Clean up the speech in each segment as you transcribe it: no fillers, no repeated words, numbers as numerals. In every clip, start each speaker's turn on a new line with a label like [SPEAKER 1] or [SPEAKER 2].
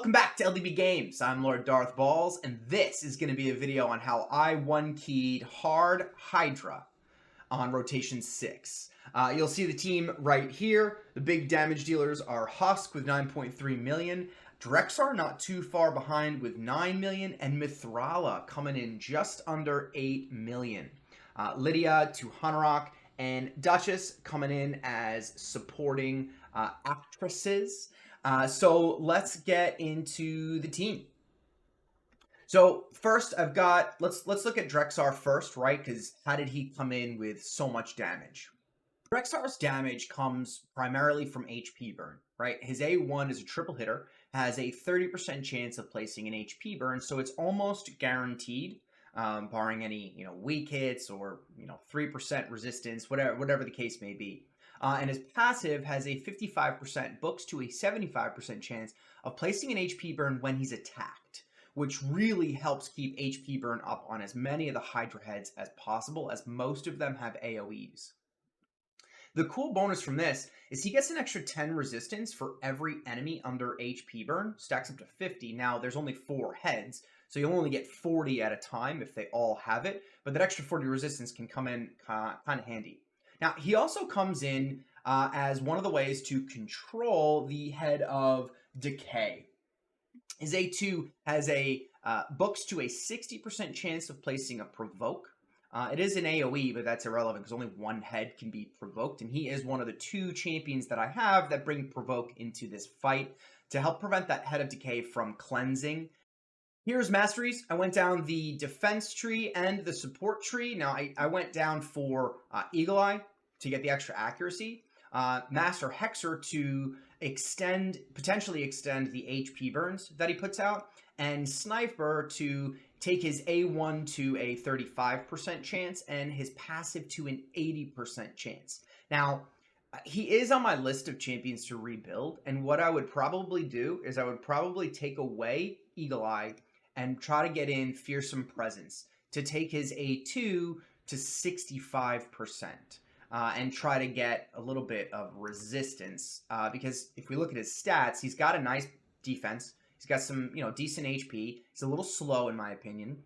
[SPEAKER 1] Welcome back to LDB Games. I'm Lord Darth Balls, and this is going to be a video on how I one-keyed hard Hydra on rotation 6. You'll see the team right here. The big damage dealers are Husk with 9.3 million, Drexar not too far behind with 9 million, and Mithrala coming in just under 8 million. Lydia, Tuhanarok, and Duchess coming in as supporting actresses. So let's get into the team. So first I've got, let's look at Drexar first, right? Because how did he come in with so much damage? Drexar's damage comes primarily from HP burn, right? His A1 is a triple hitter, has a 30% chance of placing an HP burn, so it's almost guaranteed, barring any, weak hits or, 3% resistance, whatever the case may be. And his passive has a 55% books to a 75% chance of placing an HP burn when he's attacked, which really helps keep HP burn up on as many of the Hydra heads as possible, as most of them have AoEs. The cool bonus from this is he gets an extra 10 resistance for every enemy under HP burn, stacks up to 50. Now, there's only 4 heads, so you'll only get 40 at a time if they all have it, but that extra 40 resistance can come in kind of handy. Now, he also comes in as one of the ways to control the head of Decay. His A2 has a books to a 60% chance of placing a provoke. It is an AoE, but that's irrelevant because only one head can be provoked, and he is one of the 2 champions that I have that bring provoke into this fight to help prevent that head of Decay from cleansing. Here's masteries. I went down the defense tree and the support tree. Now, I went down for Eagle Eye to get the extra accuracy, Master Hexer to potentially extend the HP burns that he puts out, and Sniper to take his A1 to a 35% chance and his passive to an 80% chance. Now, he is on my list of champions to rebuild, and what I would probably do is I would probably take away Eagle Eye and try to get in Fearsome Presence to take his A2 to 65%. And try to get a little bit of resistance, because if we look at his stats, he's got a nice defense. He's got some, decent HP. He's a little slow, in my opinion.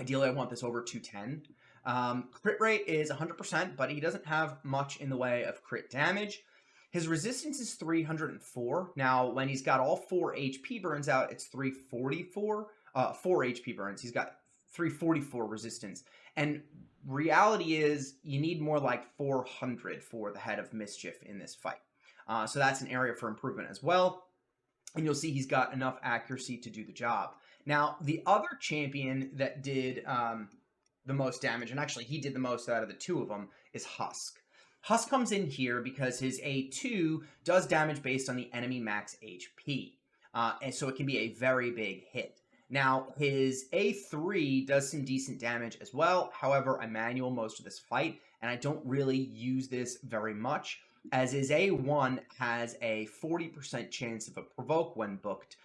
[SPEAKER 1] Ideally, I want this over 210. Crit rate is 100%, but he doesn't have much in the way of crit damage. His resistance is 304. Now, when he's got all 4 HP burns out, it's 344. 4 HP burns. He's got 344 resistance. And reality is you need more like 400 for the head of Mischief in this fight. So that's an area for improvement as well. And you'll see he's got enough accuracy to do the job. Now, the other champion that did the most damage, and actually he did the most out of the 2 of them, is Husk. Husk comes in here because his A2 does damage based on the enemy max HP. And so it can be a very big hit. Now, his A3 does some decent damage as well. However, I manual most of this fight, and I don't really use this very much, as his A1 has a 40% chance of a provoke when booked,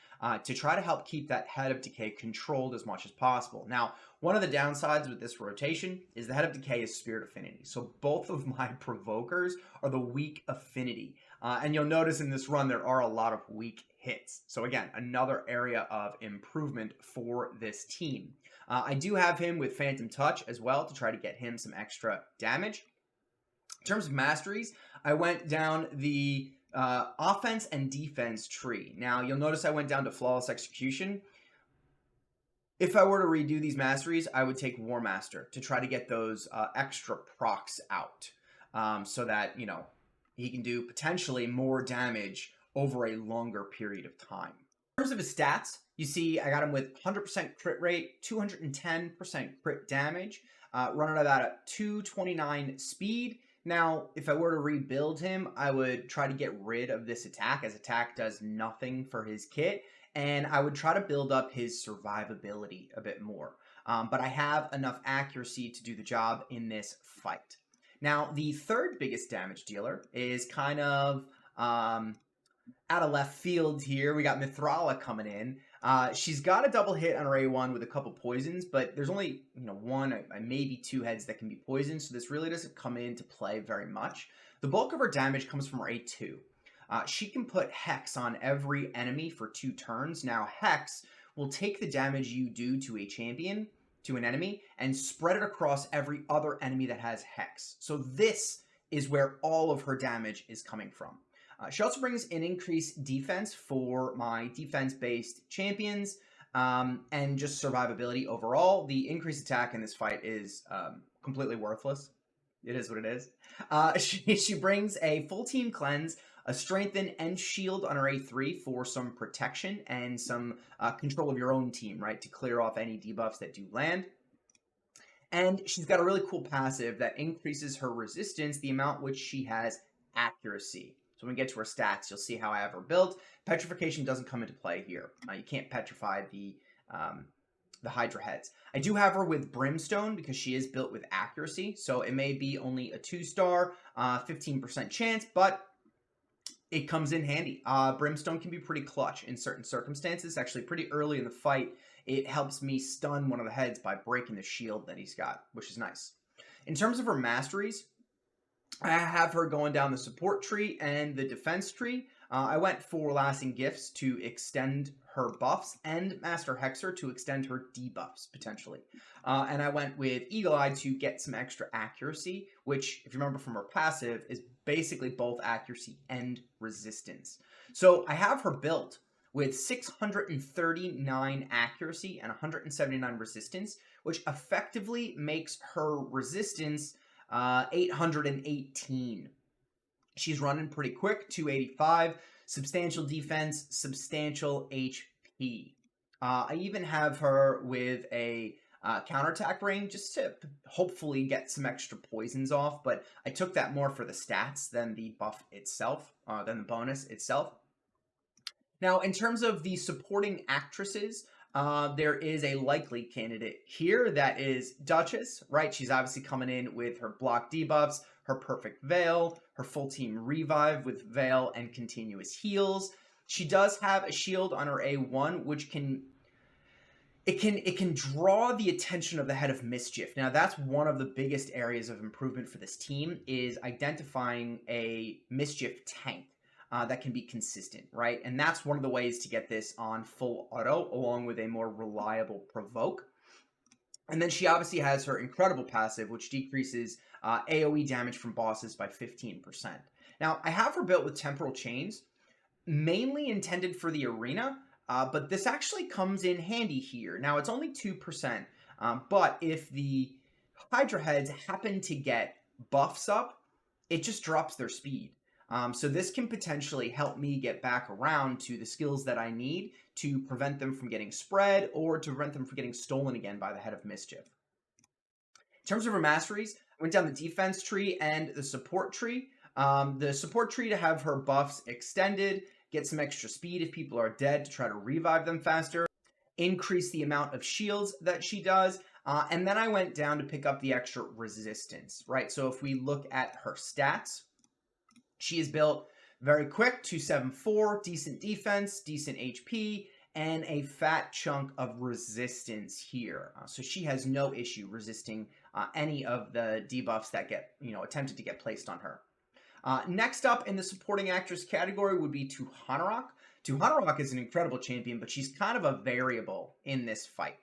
[SPEAKER 1] to try to help keep that head of Decay controlled as much as possible. Now, one of the downsides with this rotation is the head of Decay is Spirit Affinity, so both of my provokers are the weak affinity. And you'll notice in this run there are a lot of weak hits. So again, another area of improvement for this team. I do have him with Phantom Touch as well to try to get him some extra damage. In terms of masteries, I went down the offense and defense tree. Now, you'll notice I went down to Flawless Execution. If I were to redo these masteries, I would take War Master to try to get those extra procs out, so that, he can do potentially more damage over a longer period of time. In terms of his stats, you see I got him with 100% crit rate, 210% crit damage, running about a 229 speed. Now, if I were to rebuild him, I would try to get rid of this attack, as attack does nothing for his kit, and I would try to build up his survivability a bit more. But I have enough accuracy to do the job in this fight. Now, the third biggest damage dealer is kind of out of left field here. We got Mithrala coming in. She's got a double hit on her A1 with a couple poisons, but there's only, 1, maybe 2 heads that can be poisoned, so this really doesn't come into play very much. The bulk of her damage comes from her A2. she can put Hex on every enemy for 2 turns. Now, Hex will take the damage you do to a champion, to an enemy, and spread it across every other enemy that has Hex. So this is where all of her damage is coming from. She also brings an increased defense for my defense-based champions, and just survivability overall. The increased attack in this fight is completely worthless. It is what it is. She brings a full team cleanse, a strengthen, and shield on her A3 for some protection and some control of your own team, right, to clear off any debuffs that do land. And she's got a really cool passive that increases her resistance, the amount which she has accuracy. So when we get to her stats, you'll see how I have her built. Petrification doesn't come into play here. You can't petrify the Hydra heads. I do have her with Brimstone because she is built with accuracy. So it may be only a 2-star, 15% chance, but it comes in handy. Brimstone can be pretty clutch in certain circumstances. Actually, pretty early in the fight, it helps me stun one of the heads by breaking the shield that he's got, which is nice. In terms of her masteries, I have her going down the support tree and the defense tree. I went for Lasting Gifts to extend her buffs and Master Hexer to extend her debuffs, potentially. And I went with Eagle Eye to get some extra accuracy, which, if you remember from her passive, is basically both accuracy and resistance. So I have her built with 639 accuracy and 179 resistance, which effectively makes her resistance 818. She's running pretty quick, 285, substantial defense, substantial HP. I even have her with a counterattack ring just to hopefully get some extra poisons off, but I took that more for the stats than the buff itself, than the bonus itself. Now, in terms of the supporting actresses, there is a likely candidate here. That is Duchess, right? She's obviously coming in with her block debuffs, her perfect veil, her full team revive with veil and continuous heals. She does have a shield on her A1, which can draw the attention of the Head of Mischief. Now, that's one of the biggest areas of improvement for this team, is identifying a Mischief tank that can be consistent, right? And that's one of the ways to get this on full auto, along with a more reliable provoke. And then she obviously has her incredible passive, which decreases AoE damage from bosses by 15%. Now, I have her built with Temporal Chains, mainly intended for the arena, but this actually comes in handy here. Now, it's only 2%, but if the Hydra heads happen to get buffs up, it just drops their speed. So this can potentially help me get back around to the skills that I need to prevent them from getting spread or to prevent them from getting stolen again by the Head of Mischief. In terms of her masteries, I went down the defense tree and the support tree. The support tree to have her buffs extended, get some extra speed if people are dead to try to revive them faster, increase the amount of shields that she does, and then I went down to pick up the extra resistance, right? So if we look at her stats, she is built very quick, 274, decent defense, decent HP, and a fat chunk of resistance here. So she has no issue resisting any of the debuffs that get, attempted to get placed on her. Next up in the supporting actress category would be Tuhanarok. Tuhanarok is an incredible champion, but she's kind of a variable in this fight.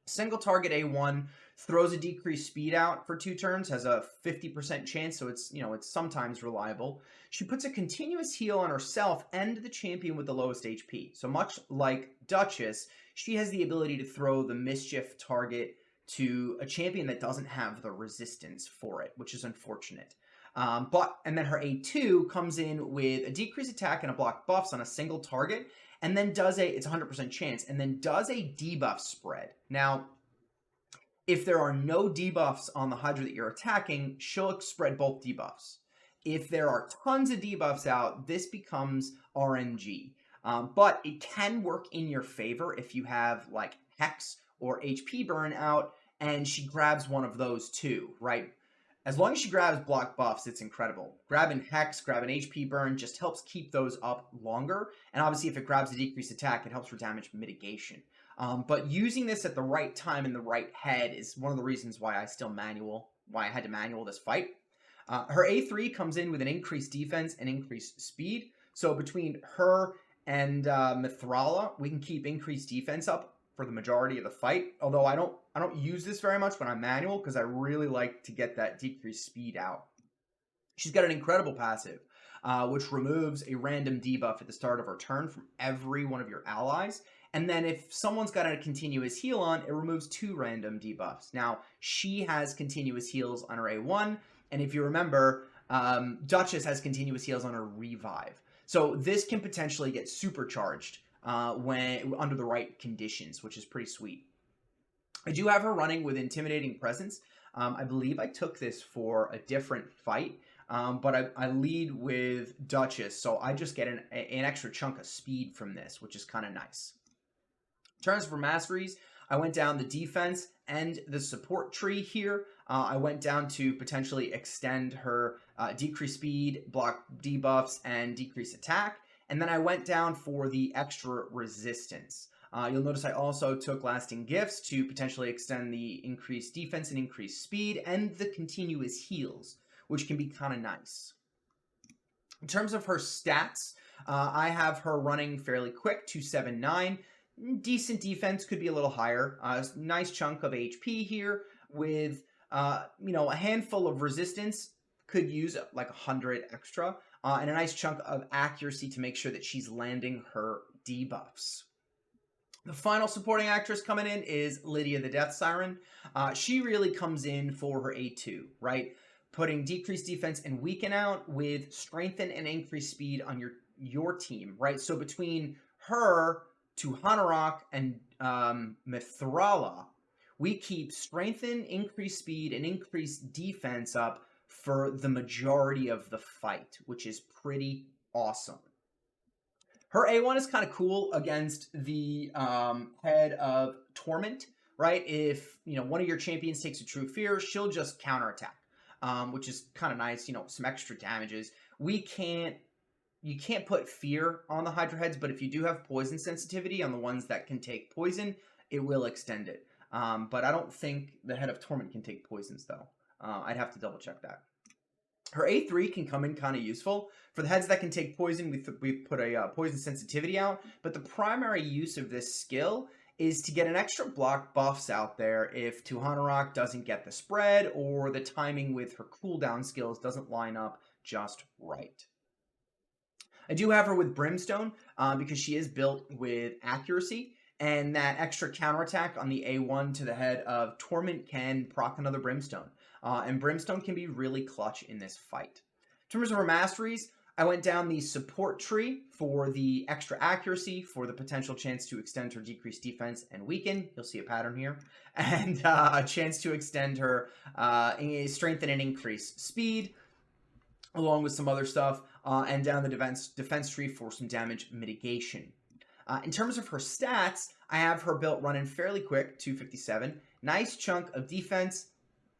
[SPEAKER 1] Single target A1, throws a decreased speed out for 2 turns, has a 50% chance, so it's sometimes reliable. She puts a continuous heal on herself and the champion with the lowest HP. So much like Duchess, she has the ability to throw the mischief target to a champion that doesn't have the resistance for it, which is unfortunate. And then her A2 comes in with a decreased attack and a block buffs on a single target, and then it's 100% chance, and then does a debuff spread. Now, if there are no debuffs on the Hydra that you're attacking, she'll spread both debuffs. If there are tons of debuffs out, this becomes RNG. But it can work in your favor if you have, like, Hex or HP burn out, and she grabs one of those too, right? As long as she grabs block buffs, it's incredible. Grabbing Hex, grabbing HP burn just helps keep those up longer. And obviously, if it grabs a decreased attack, it helps for damage mitigation. But using this at the right time in the right head is one of the reasons why I had to manual this fight. Her A3 comes in with an increased defense and increased speed. So between her and Mithrala, we can keep increased defense up for the majority of the fight. Although I don't use this very much when I'm manual because I really like to get that decreased speed out. She's got an incredible passive, which removes a random debuff at the start of her turn from every one of your allies. And then if someone's got a continuous heal on, it removes 2 random debuffs. Now, she has continuous heals on her A1, and if you remember, Duchess has continuous heals on her Revive. So this can potentially get supercharged when under the right conditions, which is pretty sweet. I do have her running with Intimidating Presence. I believe I took this for a different fight, but I lead with Duchess, so I just get an extra chunk of speed from this, which is kind of nice. In terms of masteries, I went down the defense and the support tree here. I went down to potentially extend her decrease speed, block debuffs, and decrease attack. And then I went down for the extra resistance. You'll notice I also took Lasting Gifts to potentially extend the increased defense and increased speed, and the continuous heals, which can be kind of nice. In terms of her stats, I have her running fairly quick, 279. Decent defense, could be a little higher. Nice chunk of HP here with, a handful of resistance. Could use like 100 extra. And a nice chunk of accuracy to make sure that she's landing her debuffs. The final supporting actress coming in is Lydia the Death Siren. She really comes in for her A2, right? Putting decreased defense and weaken out with strengthen and increased speed on your team, right? So between her, Tuhanarok, and Mithrala, we keep strengthen, increased speed, and increased defense up for the majority of the fight, which is pretty awesome. Her A1 is kind of cool against the head of Torment, right? If, one of your champions takes a True Fear, she'll just counterattack, which is kind of nice, some extra damages. You can't put fear on the Hydra heads, but if you do have poison sensitivity on the ones that can take poison, it will extend it. But I don't think the head of Torment can take poisons, though. I'd have to double check that. Her A3 can come in kind of useful. For the heads that can take poison, we put a poison sensitivity out. But the primary use of this skill is to get an extra block buffs out there if Tuhanarok doesn't get the spread or the timing with her cooldown skills doesn't line up just right. I do have her with Brimstone because she is built with accuracy, and that extra counterattack on the A1 to the head of Torment can proc another Brimstone. And Brimstone can be really clutch in this fight. In terms of her masteries, I went down the support tree for the extra accuracy, for the potential chance to extend her decreased defense and weaken. You'll see a pattern here. And a chance to extend her strengthen and increase speed, along with some other stuff. And down the defense tree for some damage mitigation. In terms of her stats, I have her built running fairly quick, 257. Nice chunk of defense.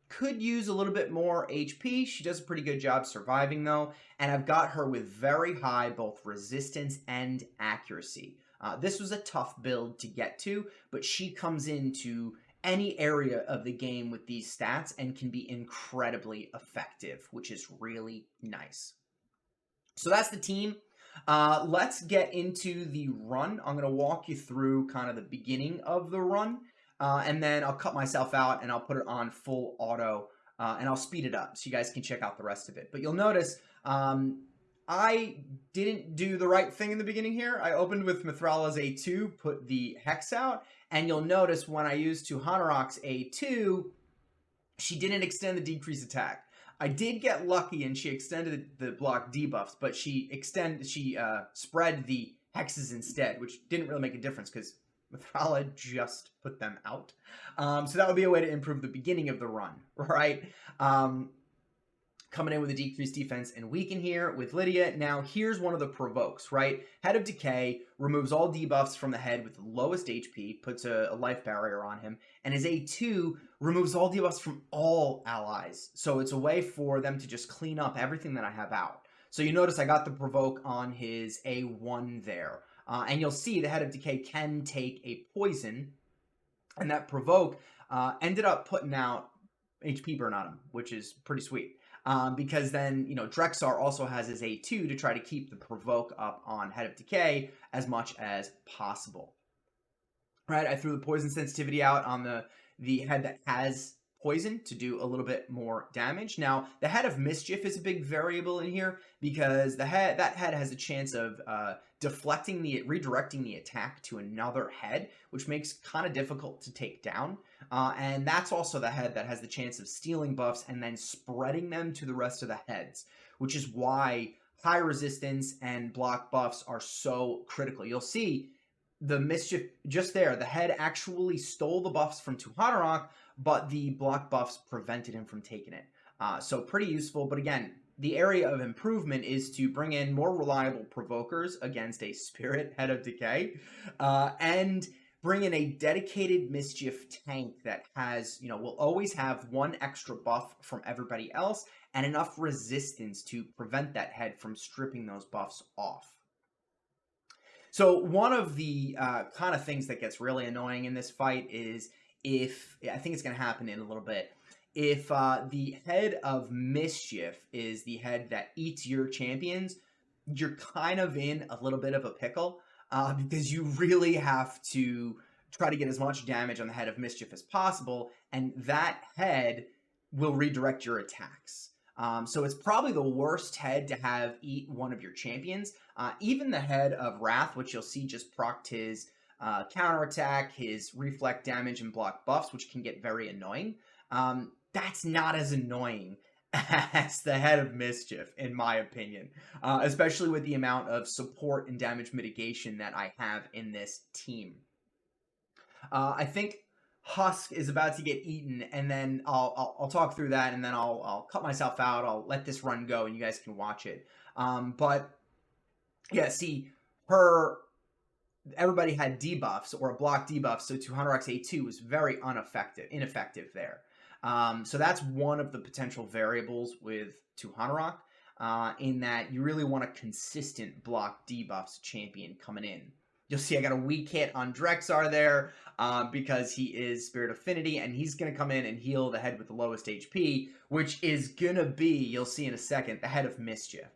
[SPEAKER 1] Could use a little bit more HP. She does a pretty good job surviving, though. And I've got her with very high both resistance and accuracy. This was a tough build to get to, but she comes into any area of the game with these stats and can be incredibly effective, which is really nice. So that's the team. Let's get into the run. I'm going to walk you through kind of the beginning of the run. And then I'll cut myself out and I'll put it on full auto and I'll speed it up so you guys can check out the rest of it. But you'll notice I didn't do the right thing in the beginning here. I opened with Mithrala's A2, put the Hex out, and you'll notice when I used Tuhanarok's A2, she didn't extend the decrease attack. I did get lucky and she extended the block debuffs, but she spread the hexes instead, which didn't really make a difference because Mithrala just put them out. So that would be a way to improve the beginning of the run, right? Coming in with a decreased defense and weaken here with Lydia. Now, here's one of the provokes, right? Head of Decay removes all debuffs from the head with the lowest HP, puts a life barrier on him, and his A2 removes all debuffs from all allies. So it's a way for them to just clean up everything that I have out. So you notice I got the provoke on his A1 there. And you'll see the Head of Decay can take a poison, and that provoke ended up putting out HP burn on him, which is pretty sweet. because then, you know, Drexar also has his A2 to try to keep the provoke up on Head of Decay as much as possible. Right, I threw the poison sensitivity out on the head that has poison to do a little bit more damage. Now, the Head of Mischief is a big variable in here because that head has a chance of redirecting the attack to another head, which makes kind of difficult to take down. And that's also the head that has the chance of stealing buffs and then spreading them to the rest of the heads, which is why high resistance and block buffs are so critical. You'll see the Mischief just there. The head actually stole the buffs from Tuhanarok, but the block buffs prevented him from taking it. So pretty useful. But again, the area of improvement is to bring in more reliable provokers against a Spirit Head of Decay, and bring in a dedicated Mischief tank that has, you know, will always have one extra buff from everybody else and enough resistance to prevent that head from stripping those buffs off. So one of the kind of things that gets really annoying in this fight is if, I think it's going to happen in a little bit, if the Head of Mischief is the head that eats your champions, you're kind of in a little bit of a pickle, because you really have to try to get as much damage on the Head of Mischief as possible, and that head will redirect your attacks. So it's probably the worst head to have eat one of your champions. Even the Head of Wrath, which you'll see just procced his counterattack, his reflect damage, and block buffs, which can get very annoying. That's not as annoying as the Head of Mischief, in my opinion, especially with the amount of support and damage mitigation that I have in this team. I think Husk is about to get eaten, and then I'll talk through that, and then I'll cut myself out. I'll let this run go, and you guys can watch it. But yeah, see, everybody had debuffs or a block debuff, so Tuhanarok's A2 was very ineffective there. So that's one of the potential variables with Tuhanarok, in that you really want a consistent block debuffs champion coming in. You'll see I got a weak hit on Drexar there, because he is Spirit Affinity, and he's going to come in and heal the head with the lowest HP, which is going to be, you'll see in a second, the Head of Mischief,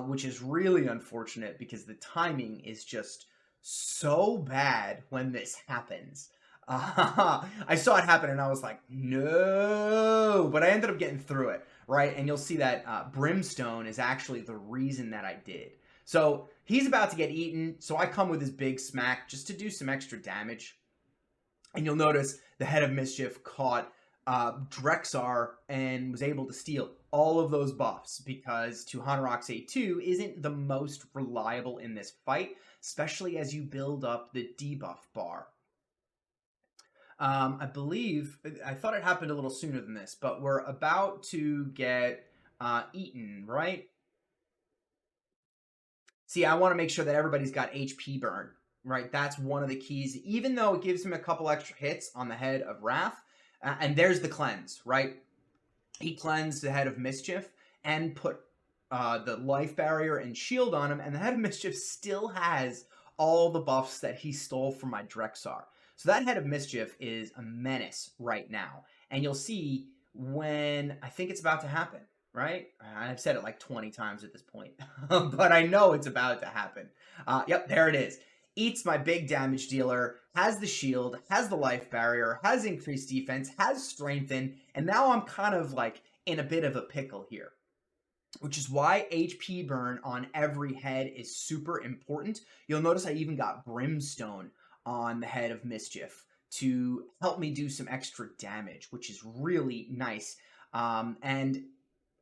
[SPEAKER 1] which is really unfortunate because the timing is just so bad when this happens. I saw it happen and I was like, no, but I ended up getting through it, right? And you'll see that Brimstone is actually the reason that I did. So he's about to get eaten, so I come with his big smack just to do some extra damage. And you'll notice the Head of Mischief caught Drexar and was able to steal all of those buffs because Tuhanarok's A2 isn't the most reliable in this fight, especially as you build up the debuff bar. I thought it happened a little sooner than this, but we're about to get eaten, right? See, I want to make sure that everybody's got HP burn, right? That's one of the keys, even though it gives him a couple extra hits on the Head of Wrath. And there's the cleanse, right? He cleansed the Head of Mischief and put the life barrier and shield on him, and the Head of Mischief still has all the buffs that he stole from my Drexar. So that Head of Mischief is a menace right now. And you'll see when I think it's about to happen, right? I've said it like 20 times at this point, but I know it's about to happen. Yep, there it is. Eats my big damage dealer, has the shield, has the life barrier, has increased defense, has strengthen, and now I'm kind of like in a bit of a pickle here, which is why HP burn on every head is super important. You'll notice I even got Brimstone on the Head of Mischief to help me do some extra damage, which is really nice. And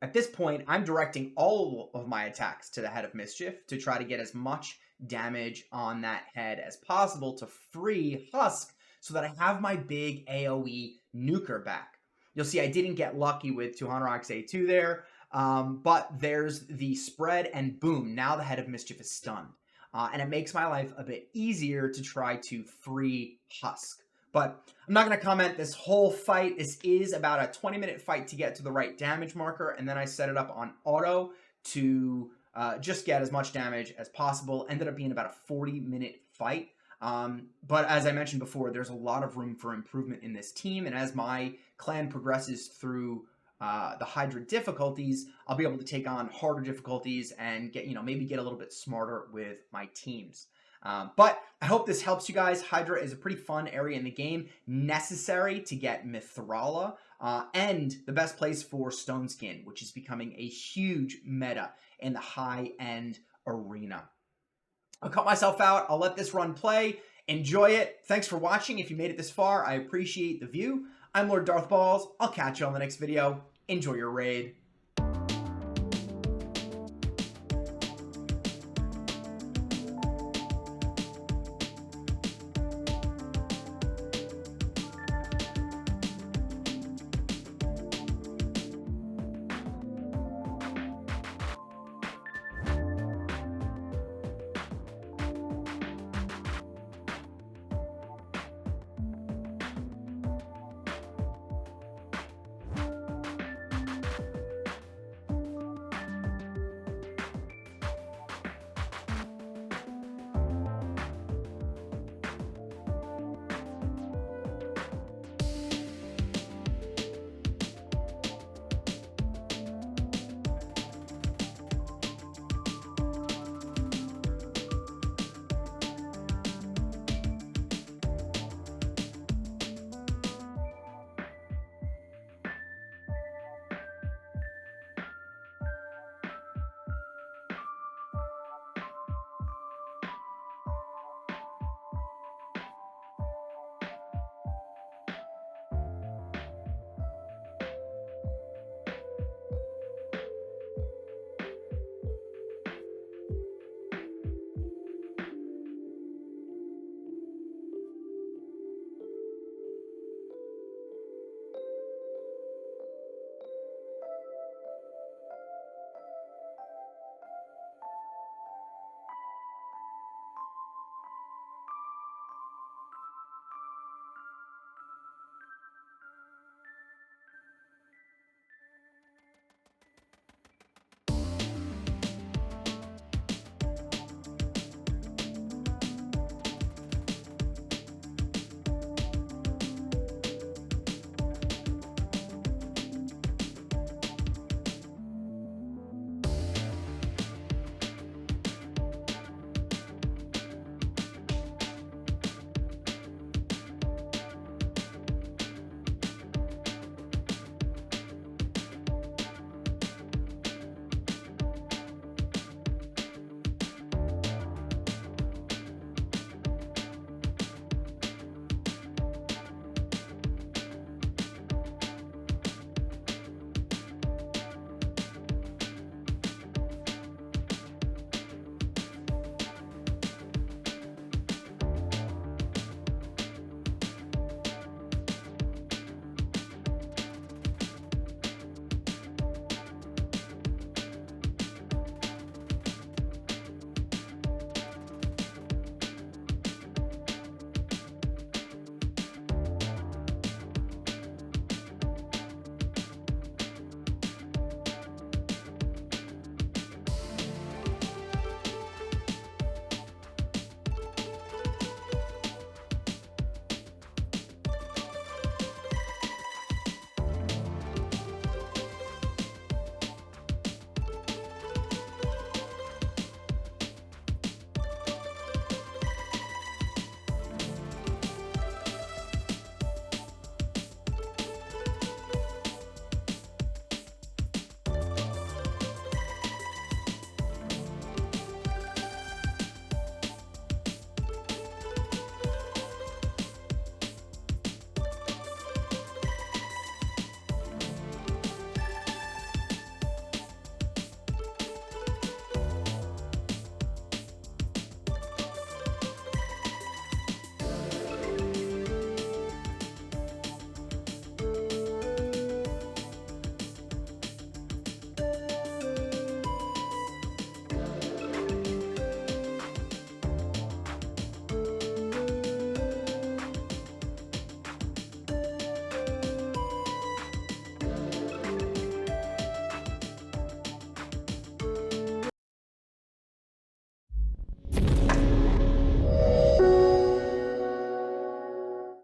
[SPEAKER 1] at this point, I'm directing all of my attacks to the Head of Mischief to try to get as much damage on that head as possible to free Husk so that I have my big AoE nuker back. You'll see I didn't get lucky with Tuhanarok's A2 there, but there's the spread, and boom, now the Head of Mischief is stunned. And it makes my life a bit easier to try to free Husk. But I'm not going to comment this whole fight. This is about a 20-minute fight to get to the right damage marker, and then I set it up on auto to just get as much damage as possible. Ended up being about a 40-minute fight. But as I mentioned before, there's a lot of room for improvement in this team, and as my clan progresses through the Hydra difficulties, I'll be able to take on harder difficulties and get, maybe get a little bit smarter with my teams. But I hope this helps you guys. Hydra is a pretty fun area in the game, necessary to get Mithrala, and the best place for Stone Skin, which is becoming a huge meta in the high-end arena. I'll cut myself out. I'll let this run play. Enjoy it. Thanks for watching. If you made it this far, I appreciate the view. I'm Lord Darth Balls. I'll catch you on the next video. Enjoy your raid.